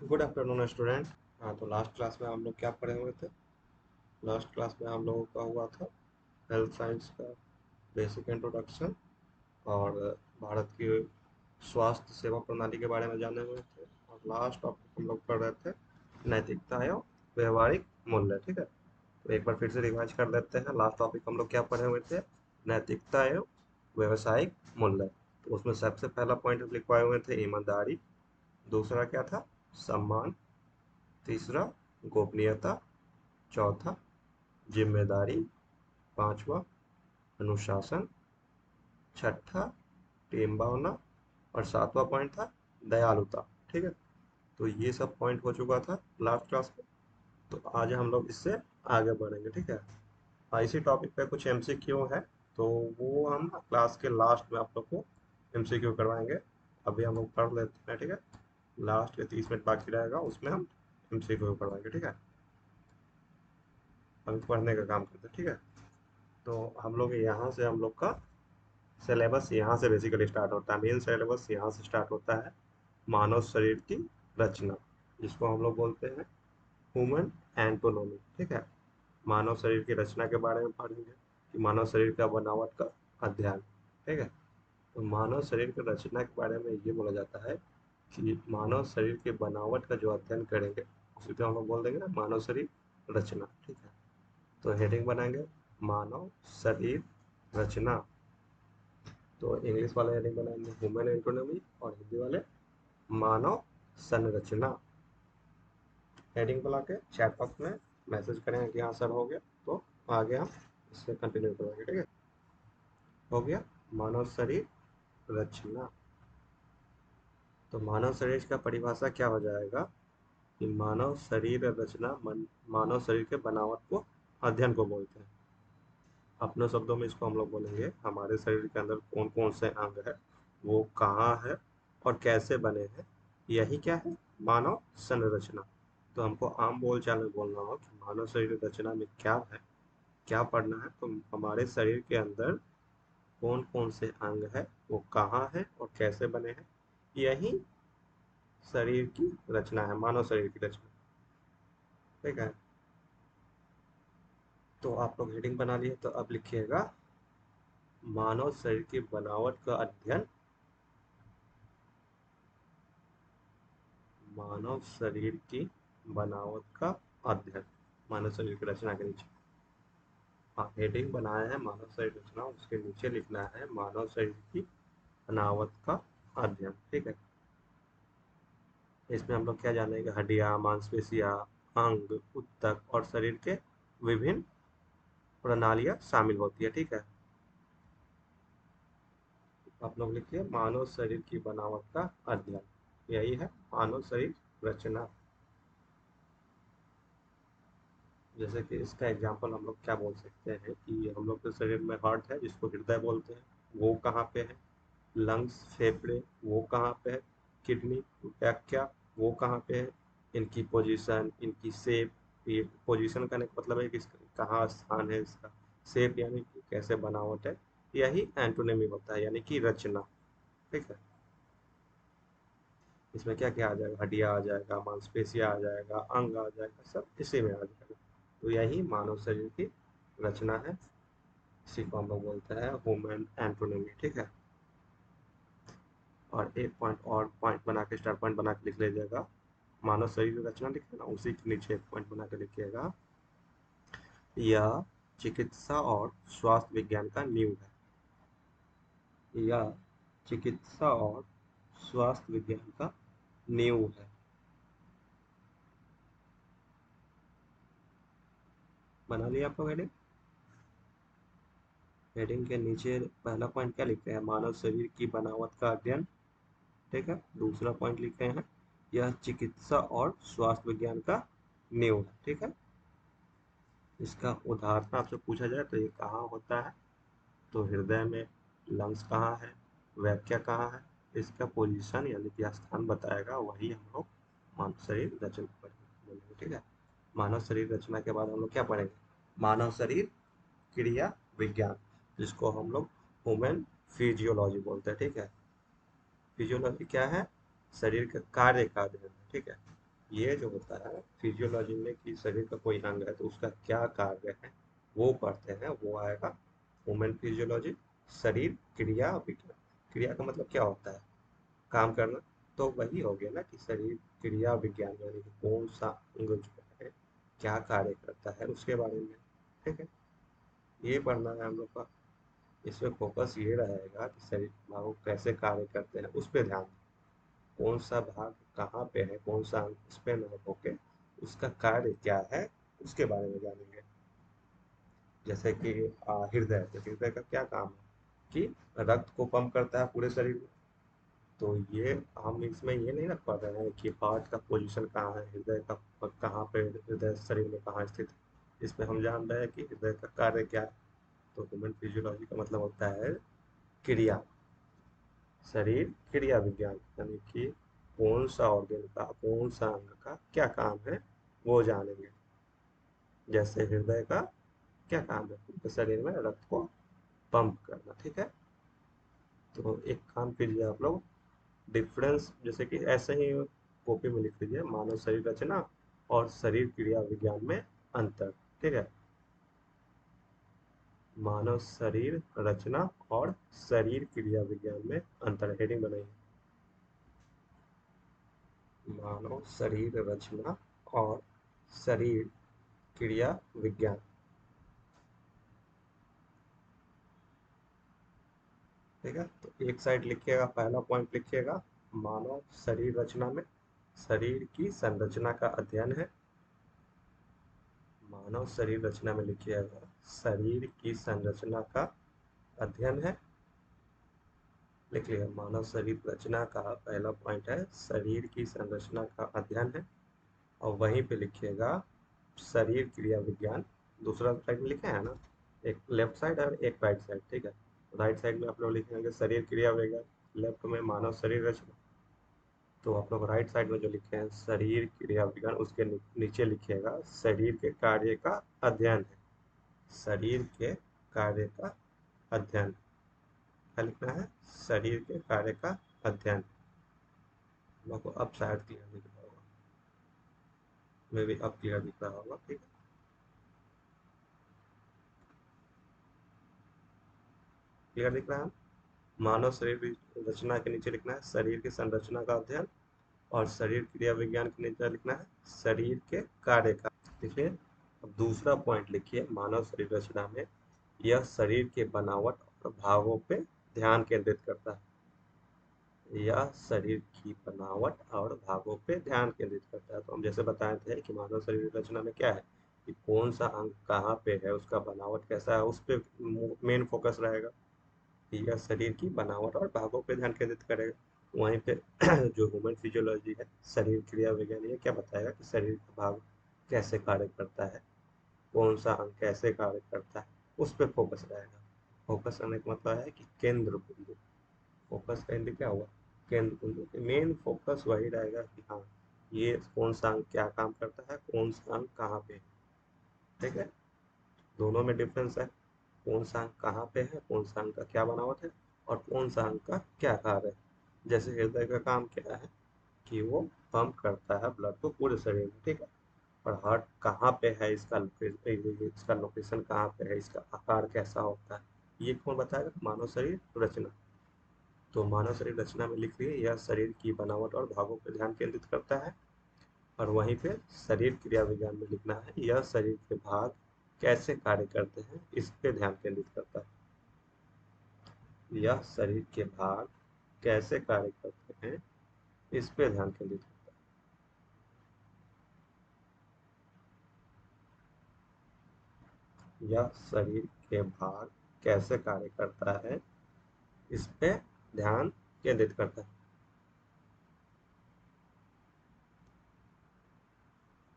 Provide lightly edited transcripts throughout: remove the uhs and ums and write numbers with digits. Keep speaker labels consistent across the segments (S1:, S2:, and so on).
S1: Good afternoon student. हाँ, तो last class में हम लोग क्या पढ़े हुए थे? लास्ट क्लास में हम लोगों का हुआ था हेल्थ साइंस का बेसिक इंट्रोडक्शन और भारत की स्वास्थ्य सेवा प्रणाली के बारे में जाने हुए थे। और लास्ट टॉपिक हम लोग पढ़ रहे थे नैतिकता एवं व्यवहारिक मूल्य। ठीक है, तो एक बार फिर से रिवाइज कर लेते हैं। लास्ट टॉपिक हम लोग क्या पढ़े हुए थे? नैतिकता एवं व्यवसायिक मूल्य। तो उसमें सबसे पहला पॉइंट लिखवाए हुए थे ईमानदारी। दूसरा क्या था? सम्मान। तीसरा गोपनीयता। चौथा जिम्मेदारी। पांचवा अनुशासन। छठा टीम भावना। और सातवां पॉइंट था दयालुता। ठीक है, तो ये सब पॉइंट हो चुका था लास्ट क्लास में। तो आज हम लोग इससे आगे बढ़ेंगे। ठीक है, इसी टॉपिक पे कुछ एमसीक्यू है, तो वो हम क्लास के लास्ट में आप लोग को एमसीक्यू करवाएंगे। अभी हम लोग पढ़ लेते हैं। ठीक है, लास्ट के 30 मिनट बाकी रहेगा, उसमें हम एमसीक्यू करवाएंगे। ठीक है, अभी पढ़ने का काम करते हैं। ठीक है, तो हम लोग यहाँ से हम लोग का सिलेबस यहाँ से बेसिकली स्टार्ट होता है। मेन सिलेबस यहाँ से स्टार्ट होता है। मानव शरीर की रचना, जिसको हम लोग बोलते हैं ह्यूमन एंटोनॉमी। ठीक है, मानव शरीर की रचना के बारे में पढ़ेंगे कि मानव शरीर का बनावट का अध्ययन। ठीक है, तो मानव शरीर की रचना के बारे में ये बोला जाता है कि मानव शरीर के बनावट का जो अध्ययन करेंगे उसी पे हम लोग बोल देंगे ना मानव शरीर रचना। ठीक है, तो हेडिंग बनाएंगे मानव शरीर रचना। तो इंग्लिश वाले हेडिंग बनाएंगे ह्यूमन एंटोनॉमी और हिंदी वाले मानव संरचना। हेडिंग बुला के चैट बॉक्स में मैसेज करेंगे कि हाँ सर हो गया, तो आगे हम इससे कंटिन्यू करेंगे। ठीक है, हो गया मानव शरीर रचना। तो मानव शरीर का परिभाषा क्या हो जाएगा कि मानव शरीर रचना मानव शरीर के बनावट को अध्ययन को बोलते हैं। अपने शब्दों में इसको हम लोग बोलेंगे हमारे शरीर के अंदर कौन कौन से अंग है, वो कहाँ है और कैसे बने हैं, यही क्या है? मानव संरचना। तो हमको आम बोलचाल में बोलना हो कि मानव शरीर रचना में क्या है, क्या पढ़ना है, तो हमारे शरीर के अंदर कौन कौन से अंग है, वो कहाँ है और कैसे बने हैं, यही शरीर की रचना है, मानव शरीर की रचना। ठीक है, तो आप लोग हेडिंग बना लिए, तो अब लिखिएगा मानव शरीर की बनावट का अध्ययन। मानव शरीर की बनावट का अध्ययन, मानव शरीर की रचना के नीचे हाँ हेडिंग बनाया है मानव शरीर रचना, उसके नीचे लिखना है मानव शरीर की बनावट का अध्ययन। ठीक है, इसमें हम लोग क्या जानेंगे? हड्डियां, मांसपेशियां, अंग, ऊतक और शरीर के विभिन्न प्रणालियां शामिल होती है। ठीक है, आप लोग लिखिए मानव शरीर की बनावट का अध्ययन, यही है मानव शरीर रचना। जैसे कि इसका एग्जांपल हम लोग क्या बोल सकते हैं कि हम लोग के शरीर में हार्ट है जिसको हृदय बोलते हैं, वो कहाँ पे है? लंग्स, फेफड़े, वो कहाँ पे है? किडनी, व्याख्या, वो कहाँ पे है? इनकी पोजीशन, इनकी शेप। ये पोजीशन का मतलब है कि कहाँ स्थान है इसका। शेप यानी कि कैसे बनावट है, यही एंटोनिमी होता है, यानी कि रचना। ठीक है, इसमें क्या क्या आ जाएगा? हड्डियाँ आ जाएगा, मांसपेशियाँ आ जाएगा, अंग आ जाएगा, सब इसी में आ जाएगा। तो यही मानव शरीर की रचना है, इसी को हम लोग बोलते हैं ह्यूमन एंटोनॉमी। ठीक है, और एक पॉइंट और पॉइंट बना के स्टार पॉइंट बना के लिख लीजिएगा। मानव शरीर की रचना लिखे ना, उसी के नीचे एक पॉइंट बना के लिखिएगा यह चिकित्सा और स्वास्थ्य विज्ञान का नींव है। यह चिकित्सा और स्वास्थ्य विज्ञान का नींव है। बना लिया आप लोग हेडिंग? हेडिंग के नीचे पहला पॉइंट क्या लिखते हैं? मानव शरीर की बनावट का अध्ययन। ठीक है, दूसरा पॉइंट लिखते हैं यह चिकित्सा और स्वास्थ्य विज्ञान का नींव है। ठीक है, इसका उदाहरण आपसे पूछा जाए तो ये कहाँ होता है, तो हृदय में। लंग्स कहाँ है, व्याख्या कहाँ है, इसका पोजीशन यानी कि स्थान बताएगा, वही हम लोग मानव शरीर रचना बोलेंगे। ठीक है, मानव शरीर रचना के बाद हम लोग क्या पढ़ेंगे? मानव शरीर क्रिया विज्ञान, जिसको हम लोग ह्यूमन फिजियोलॉजी बोलते हैं। ठीक है, फिजियोलॉजी क्या है? शरीर के कार्य का अध्ययन है। ठीक है, ये जो होता है फिजियोलॉजी में कि शरीर का कोई अंग है तो उसका क्या कार्य है वो पढ़ते हैं, वो आएगा ह्यूमन फिजियोलॉजी। शरीर क्रिया विज्ञान, क्रिया का मतलब क्या होता है, काम करना, तो वही हो गया ना कि शरीर क्रिया विज्ञान, यानी कि कौन सा अंग जो है क्या कार्य करता है उसके बारे में। ठीक है, ये पढ़ना है हम लोग का। इसमें फोकस ये रहेगा कि शरीर के भागों कैसे कार्य करते हैं उस पर ध्यान दें। कौन सा भाग कहाँ पे है, कौन सा अंग उस पे न होके उसका कार्य क्या है उसके बारे में जानेंगे। जैसे कि हृदय, तो हृदय का क्या काम है कि रक्त को पंप करता है पूरे शरीर में। तो ये हम इसमें ये नहीं रख पा रहे हैं कि हार्ट का पोजीशन कहाँ है, हृदय का कहाँ पे, हृदय शरीर में कहाँ स्थित है। इसमें हम जान रहे हैं कि हृदय का कार्य क्या है। तो ह्यूमन फिजियोलॉजी का मतलब होता है क्रिया, शरीर क्रिया विज्ञान, यानी कि कौन सा ऑर्गन का, कौन सा अंग का क्या काम है वो जानेंगे। जैसे हृदय का क्या काम है, पूरे शरीर में रक्त को पंप करना। ठीक है, तो एक काम कीजिए आप लोग, डिफरेंस जैसे कि ऐसे ही कॉपी में लिख लीजिए, मानव शरीर रचना और शरीर क्रिया विज्ञान में अंतर। ठीक है, मानव शरीर रचना और शरीर क्रिया विज्ञान में अंतर, हेडिंग बनाइए, मानव शरीर रचना और शरीर क्रिया विज्ञान। ठीक है, तो एक साइड लिखिएगा, पहला पॉइंट लिखिएगा मानव शरीर रचना में शरीर की संरचना का अध्ययन है। मानव शरीर रचना में लिखिएगा शरीर की संरचना का अध्ययन है। लिख लिया, मानव शरीर रचना का पहला पॉइंट है शरीर की संरचना का अध्ययन है। और वहीं पे लिखिएगा शरीर क्रिया विज्ञान, दूसरा साइड में लिखे है ना, एक लेफ्ट साइड और एक राइट साइड। ठीक है, राइट साइड में आप लोग लिखेंगे शरीर क्रिया विज्ञान, लेफ्ट में मानव शरीर रचना। तो आप लोग राइट साइड में जो लिखे हैं शरीर क्रिया विज्ञान, उसके नीचे लिखिएगा शरीर के कार्य का अध्ययन है। शरीर के कार्य का अध्ययन, क्या लिखना है, शरीर के कार्य का अध्ययन। लोगों को अब शायद क्लियर दिख रहा होगा, मे भी अब क्लियर दिख रहा होगा। ठीक है, क्लियर दिख रहा है। मानव शरीर रचना के नीचे लिखना है शरीर की संरचना का अध्ययन, और शरीर क्रिया विज्ञान के नीचे लिखना है शरीर के कार्य का। देखिए, अब दूसरा पॉइंट लिखिए मानव शरीर रचना में, यह शरीर के बनावट और भागों पे ध्यान केंद्रित करता है। यह शरीर की बनावट और भागों पे ध्यान केंद्रित करता है। तो हम जैसे बताए थे कि मानव शरीर रचना में क्या है कि कौन सा अंग कहाँ पे है, उसका बनावट कैसा है, उस पे मेन फोकस रहेगा। यह शरीर की बनावट और भागों पे ध्यान केंद्रित करेगा। वहीं पे जो ह्यूमन फिजियोलॉजी है, शरीर क्रिया विज्ञान, ये क्या बताएगा कि शरीर का भाग कैसे कार्य करता है, कौन सा अंग कैसे कार्य करता है, उस पर फोकस रहेगा। फोकस करने का मतलब है कि केंद्र बिंदु, फोकस का इंद्र क्या हुआ, केंद्र बिंदु। मेन फोकस वही रहेगा कि हाँ ये कौन सा अंग क्या काम करता है, कौन सा अंग कहाँ पे है। ठीक है, दोनों में डिफरेंस है, कौन सा अंग कहाँ पे है, कौन सा अंग का क्या बनावट है, और कौन सा अंग का क्या कार्य है। जैसे हृदय का काम क्या है कि वो पंप करता है ब्लड को पूरे शरीर में। ठीक है, और हार्ट कहाँ पे है, इसका लोकेशन कहाँ पे है, इसका आकार कैसा होता है, ये कौन बताएगा, मानव शरीर रचना। तो मानव शरीर रचना में लिख लिए यह शरीर की बनावट और भागों पर ध्यान केंद्रित करता है। और वहीं पे शरीर क्रिया विज्ञान में लिखना है यह शरीर के भाग कैसे कार्य करते हैं, इस पे ध्यान केंद्रित करता है। यह शरीर के भाग कैसे कार्य करते हैं, इस पे ध्यान केंद्रित करता है। यह शरीर के भाग कैसे कार्य करता है, इस पे ध्यान केंद्रित करता है।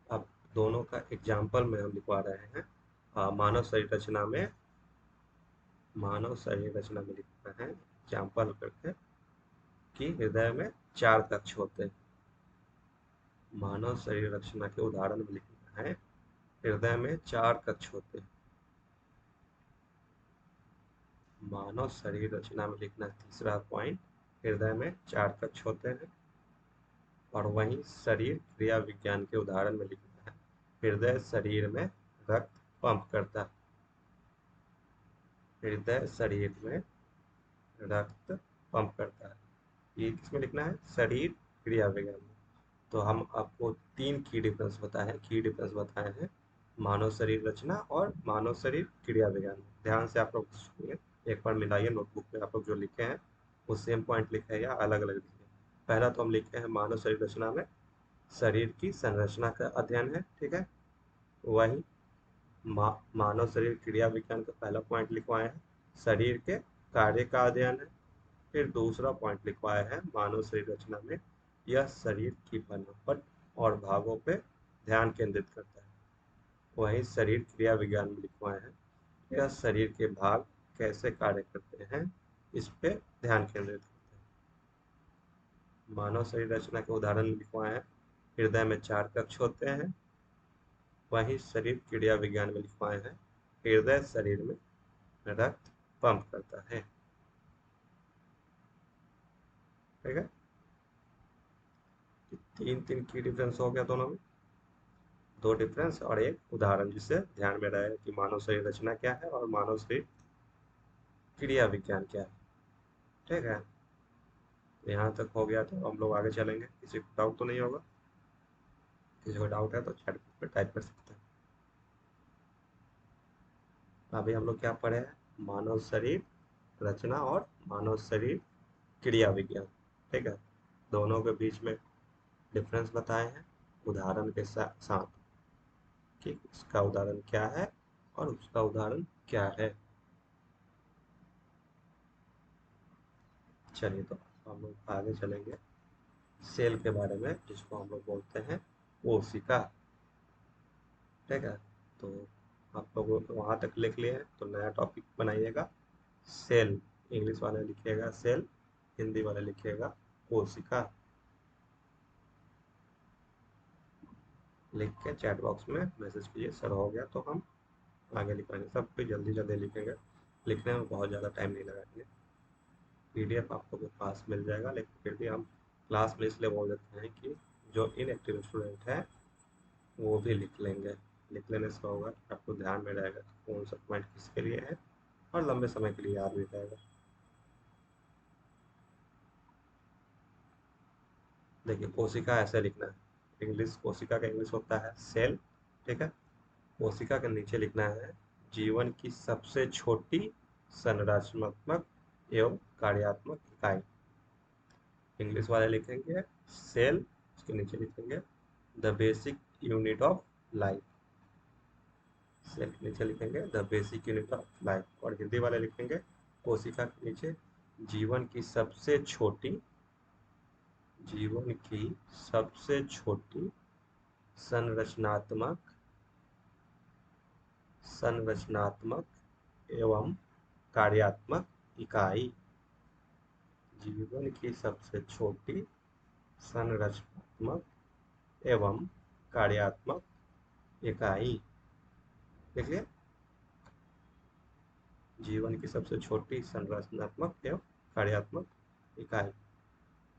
S1: अब दोनों का एग्जाम्पल में हम लिखवा रहे हैं। मानव शरीर रचना में, मानव शरीर रचना में लिखना है एग्जाम्पल करके कि हृदय में 4 कक्ष होते हैं। मानव शरीर रचना के उदाहरण में लिखना है हृदय में 4 कक्ष होते हैं। मानव शरीर रचना में लिखना तीसरा पॉइंट, हृदय में 4 कक्ष होते हैं। और वहीं शरीर क्रिया विज्ञान के उदाहरण में लिखना है, हृदय शरीर में रक्त पंप करता है। हृदय शरीर में रक्त पंप करता है, ये किसमें लिखना है? शरीर क्रिया विज्ञान में। तो हम आपको तीन की डिफरेंस बताए हैं मानव शरीर रचना और मानव शरीर क्रिया विज्ञान में। ध्यान से आप लोग सुनिए, एक बार मिलाइए नोटबुक में आप लोग जो लिखे हैं वो सेम पॉइंट लिखे हैं या अलग अलग लिखे हैं। पहला तो हम लिखे हैं मानव शरीर रचना में शरीर की संरचना का अध्ययन है, ठीक है। वही मानव शरीर क्रिया विज्ञान का पहला पॉइंट लिखवाए हैं शरीर के कार्य का अध्ययन है। फिर दूसरा पॉइंट लिखवाया है मानव शरीर रचना में यह शरीर की बनावट और भागों पे ध्यान केंद्रित करता है। वहीं शरीर क्रिया विज्ञान में लिखवाए हैं यह शरीर के भाग कैसे कार्य करते हैं इस पे ध्यान केंद्रित करते हैं। मानव शरीर रचना के उदाहरण लिखवाए हैं हृदय में 4 कक्ष होते हैं। वहीं शरीर क्रिया विज्ञान में लिखवाए हैं हृदय शरीर में रक्त पंप करता है, ठीक है। तीन तीन की डिफरेंस हो गया दोनों में, 2 डिफरेंस और एक उदाहरण, जिससे ध्यान में रहे कि मानव शरीर रचना क्या है और मानव शरीर क्रिया विज्ञान क्या है, ठीक है। यहाँ तक हो गया तो हम लोग आगे चलेंगे। किसी को डाउट तो नहीं होगा? किसी को डाउट है तो चैट पे टाइप कर सकते हैं। अभी हम लोग क्या पढ़े हैं? मानव शरीर रचना और मानव शरीर क्रिया विज्ञान, ठीक है। दोनों के बीच में डिफरेंस बताए हैं उदाहरण के साथ कि इसका उदाहरण क्या है और उसका उदाहरण क्या है। चलिए तो हम लोग आगे चलेंगे सेल के बारे में, जिसको हम लोग बोलते हैं कोशिका, ठीक है। तो आप लोग वहाँ तक लिख लिए हैं तो नया टॉपिक बनाइएगा सेल। इंग्लिश वाले लिखिएगा सेल, हिंदी वाले लिखिएगा कोशिका। लिख के चैट बॉक्स में मैसेज कीजिए सर हो गया, तो हम आगे लिखाएंगे। सब कुछ जल्दी जल्दी लिखेंगे, लिखने में बहुत ज़्यादा टाइम नहीं लगाएंगे। पीडीएफ आप लोगों के पास मिल जाएगा, लेकिन फिर भी हम क्लास में इसलिए बोल देते हैं कि जो इनएक्टिव स्टूडेंट है वो भी लिख लेंगे। लिख लेने से होगा आपको ध्यान में रहेगा कि कौन सा पॉइंट किसके लिए है और लंबे समय के लिए याद भी रहेगा। देखिए कोशिका ऐसे लिखना है, इंग्लिश कोशिका का इंग्लिश होता है सेल, ठीक है। कोशिका के नीचे लिखना है जीवन की सबसे छोटी संरचनात्मक एवं कार्यात्मक इकाई। इंग्लिश वाले लिखेंगे सेल, उसके नीचे लिखेंगे the basic unit of life. Cell के नीचे लिखेंगे the basic unit of life, और हिंदी वाले लिखेंगे कोशिका के नीचे जीवन की सबसे छोटी, जीवन की सबसे छोटी संरचनात्मक संरचनात्मक एवं कार्यात्मक इकाई। जीवन की सबसे छोटी संरचनात्मक एवं कार्यात्मक इकाई, देखिए जीवन की सबसे छोटी संरचनात्मक एवं कार्यात्मक इकाई।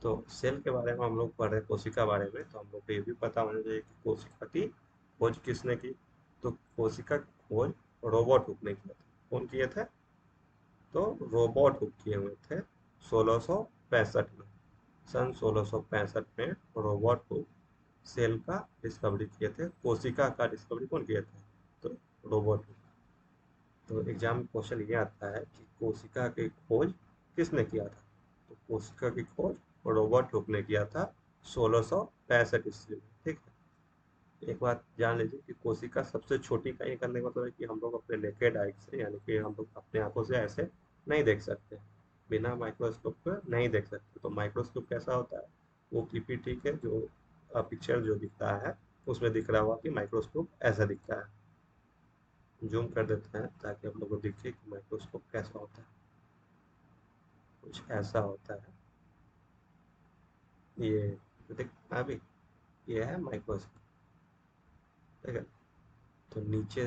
S1: तो सेल के बारे में हम लोग पढ़ रहे हैं, कोशिका बारे में, तो हम लोग को ये भी पता होना चाहिए कि कोशिका की खोज किसने की। तो कोशिका की खोज रोबोट हुक ने किया था। कौन किए थे? तो रोबोट हुक किए हुए थे 1665 में। सन 1665 में रोबोट हुक सेल का डिस्कवरी किए थे। कोशिका का डिस्कवरी कौन किए थे? तो रोबोट हुक। तो एग्जाम में क्वेश्चन ये आता है कि कोशिका की खोज किसने किया था? तो कोशिका की खोज रॉबर्ट हुक ने किया था 1665 ईस्वी में, ठीक है। एक बात जान लीजिए कि कोशिका सबसे छोटी इकाई करने का मतलब है कि हम लोग अपने नेकेड आई से, यानी कि हम लोग अपने आंखों से ऐसे नहीं देख सकते, बिना माइक्रोस्कोप पे नहीं देख सकते। तो माइक्रोस्कोप कैसा होता है? वो पीपीटी के जो पिक्चर जो दिखता है उसमें दिख रहा हुआ कि माइक्रोस्कोप ऐसा दिखता है। जूम कर देते हैं ताकि आप लोगों को दिखे कि माइक्रोस्कोप कैसा होता है। कुछ ऐसा होता है, ये देख अभी ये है माइक्रोस्कोप, ठीक है। तो नीचे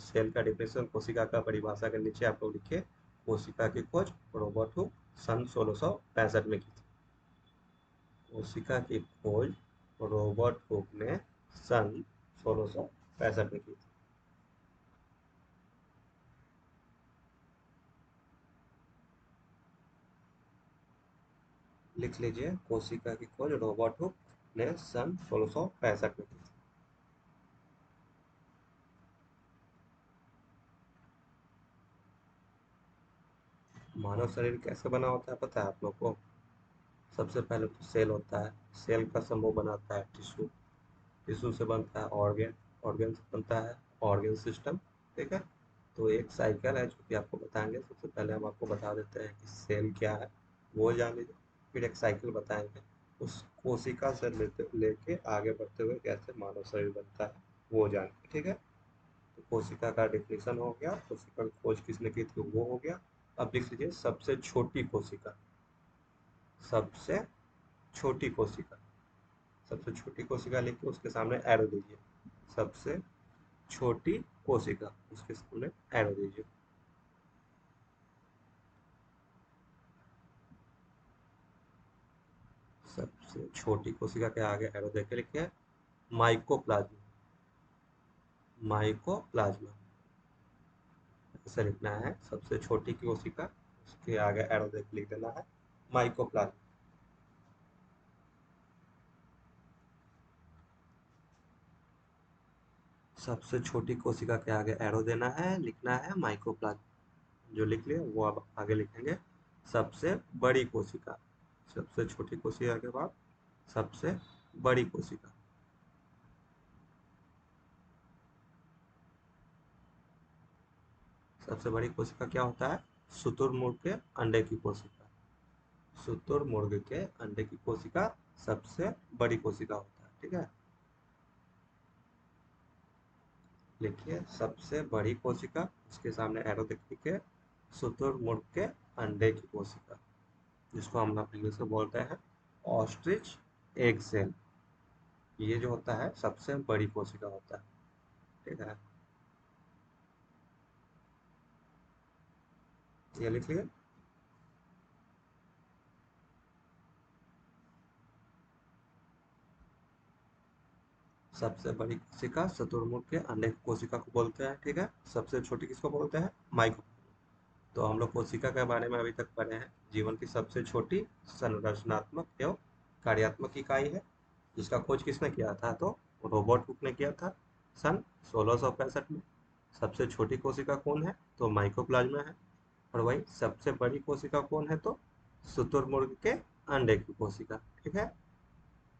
S1: सेल का डिफिनेशन, कोशिका का परिभाषा के नीचे आप लोग लिखिए कोशिका की खोज रॉबर्ट हुक सन 1665 में की थी। कोशिका की खोज रॉबर्ट हुक ने सन 1665 में की थी। लिख लीजिए, कोशिका की खोज रॉबर्ट हुक ने सन 1665 में की थी। मानव शरीर कैसे बना होता है पता है आप लोग को? सबसे पहले तो सेल होता है, सेल का समूह बनाता है टिश्यू, टिश्यू से बनता है ऑर्गन, ऑर्गन से बनता है ऑर्गन सिस्टम। ठीक है, तो एक साइकिल है जो कि आपको बताएंगे। सबसे पहले हम आपको बता देते हैं कि सेल क्या है, वो जान लीजिए, फिर एक साइकिल बताएंगे। उस कोशिका से लेके आगे बढ़ते हुए कैसे मानव शरीर बनता है वो जानेंगे। ठीक है, तो कोशिका का डिफिनेशन हो गया, कोशिका की खोज किसने की थी वो हो गया। अब लिख लीजिए सबसे छोटी कोशिका, सबसे छोटी कोशिका, सबसे छोटी कोशिका लिख के उसके सामने एरो दीजिए। सबसे छोटी कोशिका, उसके सामने एरो दीजिए। सबसे छोटी कोशिका के आगे एरो देके लिखिए माइकोप्लाज्मा, माइकोप्लाज्मा ऐसे लिखना है। सबसे छोटी कोशिका, उसके आगे एरो देके लिख देना है माइकोप्लाज्मा। सबसे छोटी कोशिका के आगे एरो देना है, लिखना है माइकोप्लाज्मा। जो लिख लिया वो अब आगे लिखेंगे सबसे बड़ी कोशिका। सबसे छोटी कोशिका के बाद सबसे बड़ी कोशिका। सबसे बड़ी कोशिका क्या होता है? शुतुरमुर्ग के अंडे की कोशिका। शुतुरमुर्ग के अंडे की कोशिका सबसे बड़ी कोशिका होता है। ठीक है, लिखिए सबसे बड़ी कोशिका, उसके सामने एरो देखिए शुतुरमुर्ग के अंडे की कोशिका, जिसको हम लोग इंग्लिश में बोलते हैं ऑस्ट्रिच एग सेल। ये जो होता है सबसे बड़ी कोशिका होता है। ठीक है, ये लिख लिया। सबसे बड़ी कोशिका शुतुरमुर्ग के अंडे की कोशिका को बोलते हैं। ठीक है, सबसे छोटी किसको बोलते हैं? माइक्रो। तो हम लोग कोशिका के बारे में अभी तक पढ़े हैं। जीवन की सबसे छोटी संरचनात्मक एवं कार्यात्मक इकाई है, जिसका खोज किसने किया था? तो रॉबर्ट हुक ने किया था सन 1665 में। सबसे छोटी कोशिका कौन है? तो माइकोप्लाज्मा है। और वही सबसे बड़ी कोशिका कौन है? तो शुतुरमुर्ग के अंडे की कोशिका। ठीक है,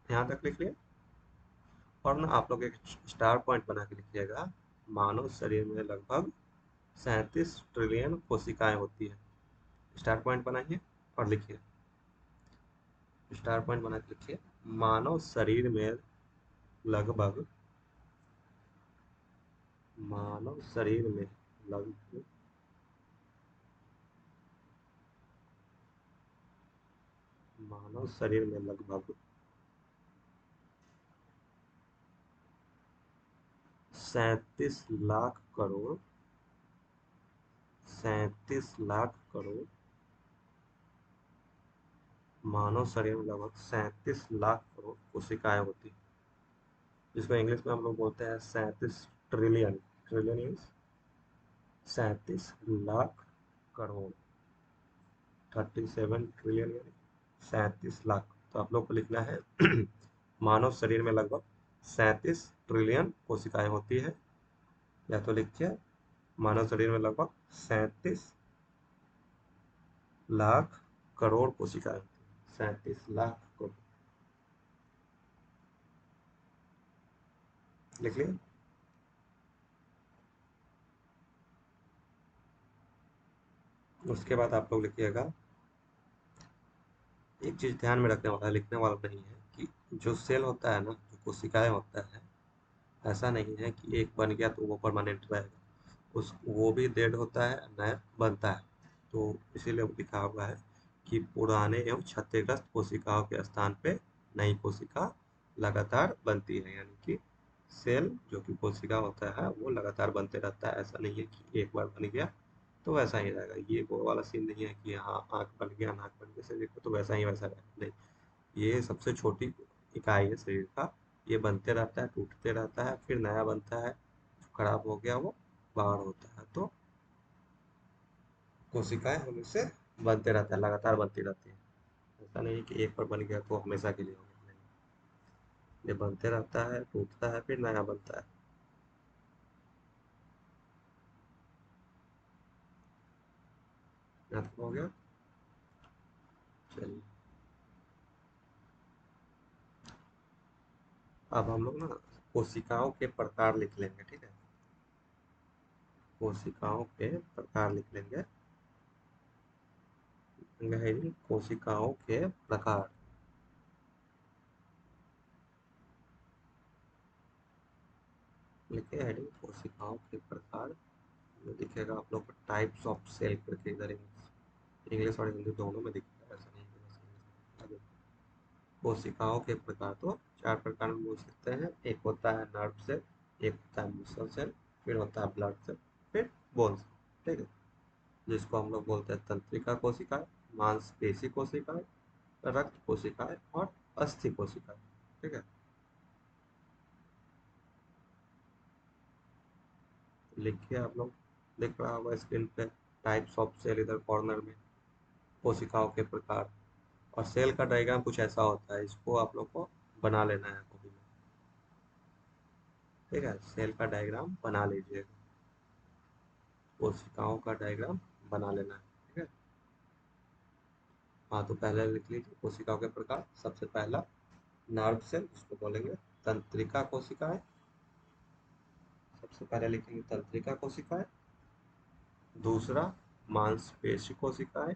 S1: यहाँ तक लिख लिया। और ना आप लोग एक स्टार पॉइंट बना के लिखिएगा, मानव शरीर में लगभग 37 ट्रिलियन कोशिकाएं होती है। स्टार पॉइंट बनाइए और लिखिए, स्टार पॉइंट बना के लिखिए, मानव शरीर में लगभग, मानव शरीर में लगभग, मानव शरीर में लगभग 37 लाख करोड़, 37 लाख करोड़, मानव शरीर में लगभग 37 लाख करोड़ कोशिकाएं होती है, जिसको इंग्लिश में हम लोग बोलते हैं 37 trillion. Trillion means 37 lakh crore, 37 trillion यानी 37 लाख। तो आप लोग को लिखना है मानव शरीर में लगभग 37 ट्रिलियन कोशिकाएं होती है। या तो लिखिए मानव शरीर में लगभग 37 लाख करोड़ कोशिकाएं होती है। 37 लाख करोड़ लिख लिया। उसके बाद आप लोग लिखिएगा, एक चीज ध्यान में रखने वाला, लिखने वाला नहीं है, कि जो सेल होता है ना, जो कोशिकाएं होता है, ऐसा नहीं है कि एक बन गया तो वो परमानेंट रहेगा। उस वो भी डेड होता है, नया बनता है। तो इसीलिए लिखा हुआ है कि पुराने एवं क्षतिग्रस्त कोशिकाओं के स्थान पे नई कोशिका लगातार बनती है। यानी कि सेल जो कि कोशिका होता है वो लगातार बनते रहता है। ऐसा नहीं है कि एक बार बन गया तो वैसा ही रहेगा। ये वो वाला सीन नहीं है कि हाँ आँख बन गया, नाक बन गया, से देखो तो वैसा ही वैसा रहेगा, नहीं। ये सबसे छोटी इकाई है शरीर का। ये बनते रहता है, टूटते रहता है, फिर नया बनता है, जो खराब हो गया वो बाहर होता है। तो कोशिकाएं हमेशा बनते रहता है, लगातार बनती रहती है। ऐसा नहीं कि एक बार बन गया तो हमेशा के लिए हो गया, नहीं। ये बनते रहता है, टूटता है, फिर नया बनता है। खत्म हो गया। चलिए, अब हम लोग ना कोशिकाओं के प्रकार लिख लेंगे, ठीक है। कोशिकाओं के प्रकार लिख लेंगे। हेडिंग कोशिकाओं के प्रकार। लिखे हेडिंग कोशिकाओं के प्रकार। ये दिखेगा आप लोग को टाइप्स ऑफ सेल करके, इधर इंग्लिश और हिंदी दोनों में दिखेगा, ऐसा नहीं है बस इंग्लिश में। कोशिकाओं के प्रकार तो चार प्रकार में बोल सकते हैं। एक होता है नर्व सेल, एक होता है मसल सेल, फिर होता है ब्लड सेल, फिर बोन सेल, ठीक है। जिसको हम लोग बोलते हैं तंत्रिका कोशिकाएं, मांसपेशी कोशिकाएं, रक्त कोशिकाएं और अस्थि कोशिकाएं, ठीक है। लिखिए आप लोग, दिख रहा होगा स्क्रीन पे टाइप्स ऑफ सेल इधर कॉर्नर में, कोशिकाओं के प्रकार। और सेल का डायग्राम कुछ ऐसा होता है, इसको आप लोग को बना लेना है कॉपी में, ठीक है। सेल का डायग्राम बना लीजिएगा, कोशिकाओं का डायग्राम बना लेना है, ठीक है। हाँ, तो पहले लिख लीजिए कोशिकाओं के प्रकार। सबसे पहला नर्व सेल, जिसको बोलेंगे तंत्रिका कोशिकाएं। सबसे पहले लिखेंगे तंत्रिका कोशिकाएं। दूसरा मांसपेशी कोशिकाएं।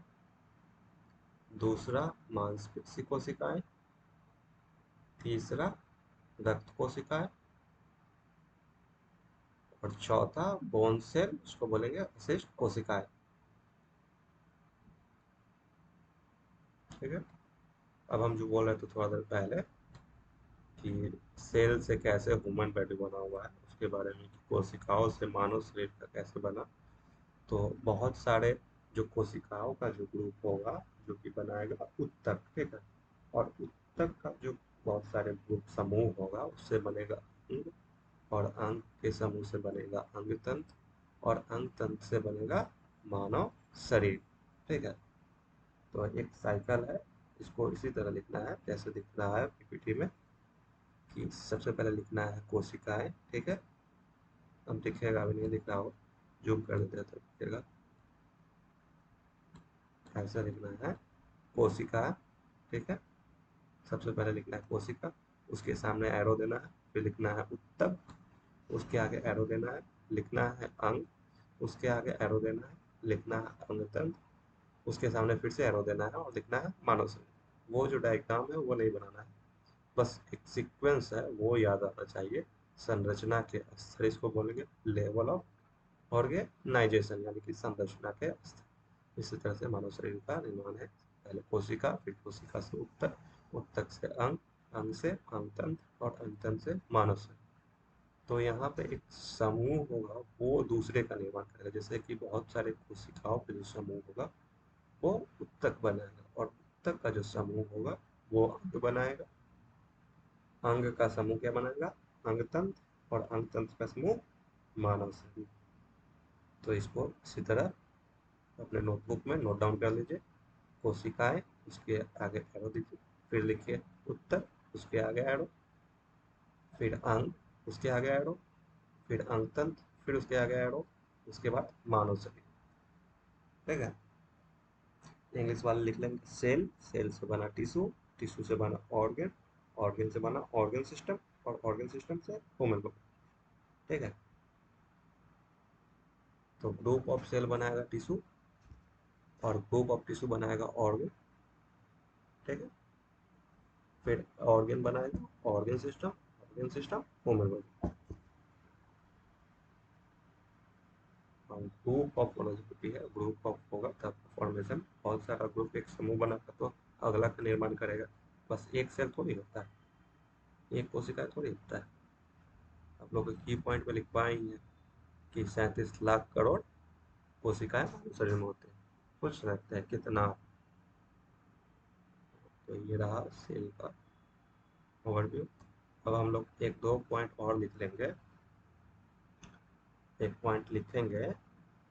S1: दूसरा मांसपेशी कोशिकाएं। तीसरा रक्त कोशिकाएं। और चौथा बोन सेल, उसको बोलेंगे अवशिष्ट कोशिकाएं, ठीक है। अब हम जो बोल रहे थे थोड़ा देर पहले कि सेल से कैसे ह्यूमन बॉडी बना हुआ है, उसके बारे में, कि कोशिकाओं से मानव शरीर का कैसे बना। तो बहुत सारे जो कोशिकाओं का जो ग्रुप होगा, जो कि बनाएगा उत्तक, ठीक है। और उत्तक का जो बहुत सारे ग्रुप समूह होगा, उससे बनेगा अंग। और अंग के समूह से बनेगा अंग तंत्र। और अंग तंत्र से बनेगा मानव शरीर, ठीक है। तो एक साइकिल है, इसको इसी तरह लिखना है जैसे दिख रहा है पीपीटी में, कि सबसे पहले लिखना है कोशिकाएं, ठीक है। अब दिखेगा, अभी नहीं दिख रहा हो, जूम कर देते हैं तो दिखेगा। ऐसा लिखना है कोशिका, ठीक है। सबसे पहले लिखना है कोशिका, उसके सामने एरो देना है, फिर लिखना है उत्तक, उसके आगे एरो देना है, लिखना है अंग, उसके आगे एरो देना है, लिखना है अंग तंत्र, उसके सामने फिर से एरो देना है और लिखना है मानव शरीर। वो जो डायग्राम है वो नहीं बनाना है, बस एक सीक्वेंस है वो याद आना चाहिए। संरचना के स्तर, इसको बोलेंगे लेवल ऑफ ऑर्गेनाइजेशन, यानी कि संरचना के स्तर। इसी तरह से मानव शरीर का निर्माण है। पहले कोशिका, फिर कोशिका से उत्तक, उत्तक से अंग, अंग से अंगतंत्र और अंगतंत्र से मानव शरीर। तो यहाँ पे एक समूह होगा, वो दूसरे का निर्माण करेगा। जैसे कि बहुत सारे कोशिकाओं का जो समूह होगा वो उत्तक बनाएगा, और उत्तक का जो समूह होगा वो अंग बनाएगा। अंग का समूह क्या बनाएगा? अंग तंत्र, और अंग तंत्र का समूह मानव शरीर। तो इसको इसी तरह अपने नोटबुक में नोट डाउन कर लीजिए। कोशिकाएं, उसके आगे एरो दीजिए, फिर लिखिए उत्तक, उसके आगे एरो, फिर अंग, उसके आगे एरो, फिर अंग तंत्र, फिर उसके आगे एरो, उसके बाद मानव शरीर, ठीक है। इंग्लिश वाले लिख लेंगे सेल, सेल से बना टिश्यू, टिश्यू से बना ऑर्गन, ऑर्गन से बना ऑर्गन सिस्टम, और ऑर्गन सिस्टम से ह्यूमन बॉडी, ठीक है। तो ग्रुप ऑफ सेल बनाएगा टिश्यू, और ग्रुप ऑफ टिश्यू बनाएगा ऑर्गन, ठीक है। फिर ऑर्गन बनाएगा organ system, organ system human body. Group of होना जरूरी है, ग्रुप ऑफ होगा तब फॉर्मेशन। बहुत सारा ग्रुप एक समूह बनाकर तो अगला का निर्माण करेगा। बस एक सेल थोड़ी होता है, एक कोशिका थोड़ी होता है। आप लोग की पॉइंट में लिख पाएंगे कि 37 लाख करोड़ कोशिकाएं मानव शरीर में होते हैं। कुछ लगता है कितना, तो ये रहा सेल का ओवरव्यू। अब हम लोग एक दो पॉइंट और लिख लेंगे। एक पॉइंट लिखेंगे,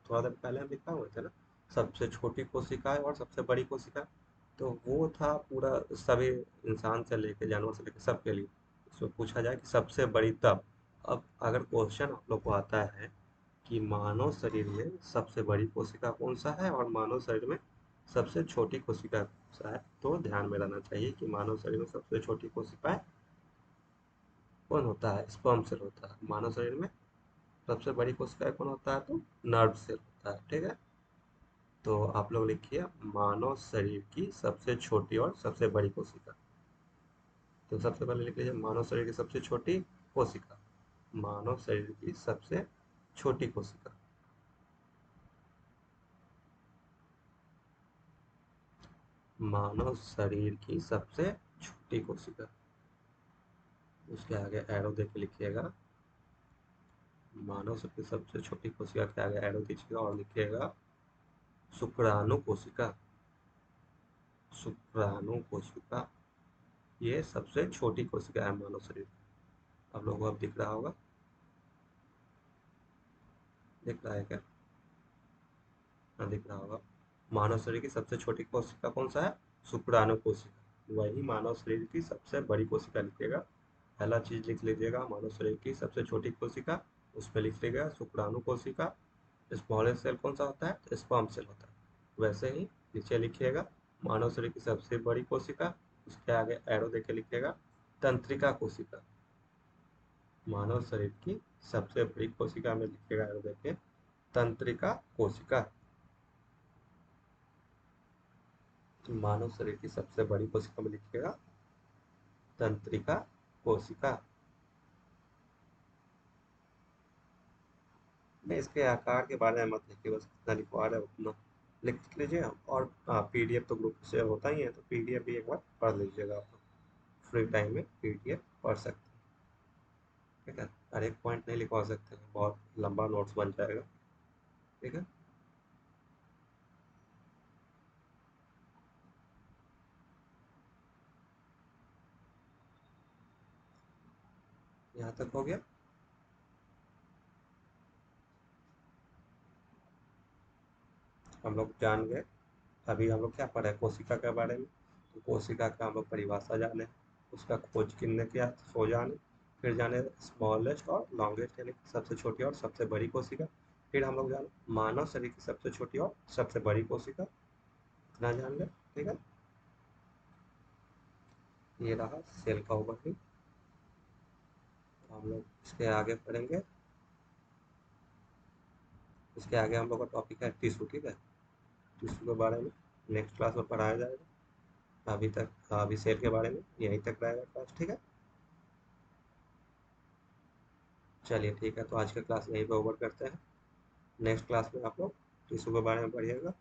S1: थोड़ा देर पहले हम लिखा हुआ था ना, सबसे छोटी कोशिका और सबसे बड़ी कोशिका। तो वो था पूरा सभी इंसान से लेके जानवर से लेके सबके लिए। उसमें पूछा जाए कि सबसे बड़ी तब। अब अगर क्वेश्चन आप लोग को आता है कि मानव शरीर में सबसे बड़ी कोशिका कौन सा है और मानव शरीर में सबसे छोटी कोशिका कौन सा है, तो ध्यान में रहना चाहिए कि मानव शरीर में सबसे छोटी कोशिका कौन होता है, स्पर्म सेल होता है। मानव शरीर में सबसे बड़ी कोशिका कौन होता है, तो नर्व सेल होता है। ठीक है, तो आप लोग लिखिए मानव शरीर की सबसे छोटी और सबसे बड़ी कोशिका। तो सबसे पहले लिख लीजिए मानव शरीर की सबसे छोटी कोशिका। मानव शरीर की सबसे छोटी कोशिका। मानव शरीर की सबसे छोटी कोशिका। उसके आगे एरो देके लिखिएगा मानव शरीर की सबसे छोटी कोशिका के आगे एरो दीजिएगा और लिखिएगा शुक्राणु कोशिका। शुक्राणु कोशिका ये सबसे छोटी कोशिका है मानव शरीर की। आप लोगों को अब दिख रहा होगा, दिख रहा है क्या? हाँ, दिख रहा होगा। मानव शरीर की सबसे छोटी कोशिका कौन सा है? शुक्राणु कोशिका। वही मानव शरीर की सबसे बड़ी कोशिका लिखिएगा। पहला चीज लिख लीजिएगा मानव शरीर की सबसे छोटी कोशिका, उसमें लिख लीजिएगा शुक्राणु कोशिका। स्मॉलेस्ट सेल कौन सा होता है? तो स्पर्म सेल होता है। वैसे ही नीचे लिखिएगा मानव शरीर की सबसे बड़ी कोशिका, उसके आगे एरो देके लिखिएगा तंत्रिका कोशिका। मानव शरीर की सबसे बड़ी कोशिका में लिखिएगा एरो देके तंत्रिका कोशिका। तो मानव शरीर की सबसे बड़ी कोशिका में लिखिएगा तंत्रिका कोशिका। नहीं, इसके आकार के बारे में मत लिखिए, बस जितना लिखवा रहे हैं उतना लिख लीजिए। और पीडीएफ तो ग्रुप से होता ही है, तो पीडीएफ भी एक बार पढ़ लीजिएगा आप लोग। फ्री टाइम में पीडीएफ पढ़ सकते हैं। ठीक है, हर एक पॉइंट नहीं लिखवा सकते हैं, बहुत लंबा नोट्स बन जाएगा। ठीक है, यहाँ तक हो गया। हम लोग जान गए। अभी हम लोग क्या पढ़े कोशिका के बारे में। तो कोशिका का हम लोग परिभाषा जाने, उसका खोज किसने किया सो जाने, फिर जाने स्मॉलेस्ट और लॉन्गेस्ट यानी कि सबसे छोटी और सबसे बड़ी कोशिका। फिर हम लोग जाने मानव शरीर की सबसे छोटी और सबसे बड़ी कोशिका। इतना जान ले। ठीक है, ये रहा सेल का ओवरव्यू। हम लोग इसके आगे पढ़ेंगे। इसके आगे हम लोग का टॉपिक है टिश्यू। ठीक है, टिश्यू के बारे में नेक्स्ट क्लास में पढ़ाया जाएगा। अभी तक अभी सेल के बारे में यहीं तक रहेगा क्लास। ठीक है, चलिए ठीक है, तो आज का क्लास यहीं पे ओवर करते हैं। नेक्स्ट क्लास में आप लोग टिश्यू के बारे में पढ़िएगा।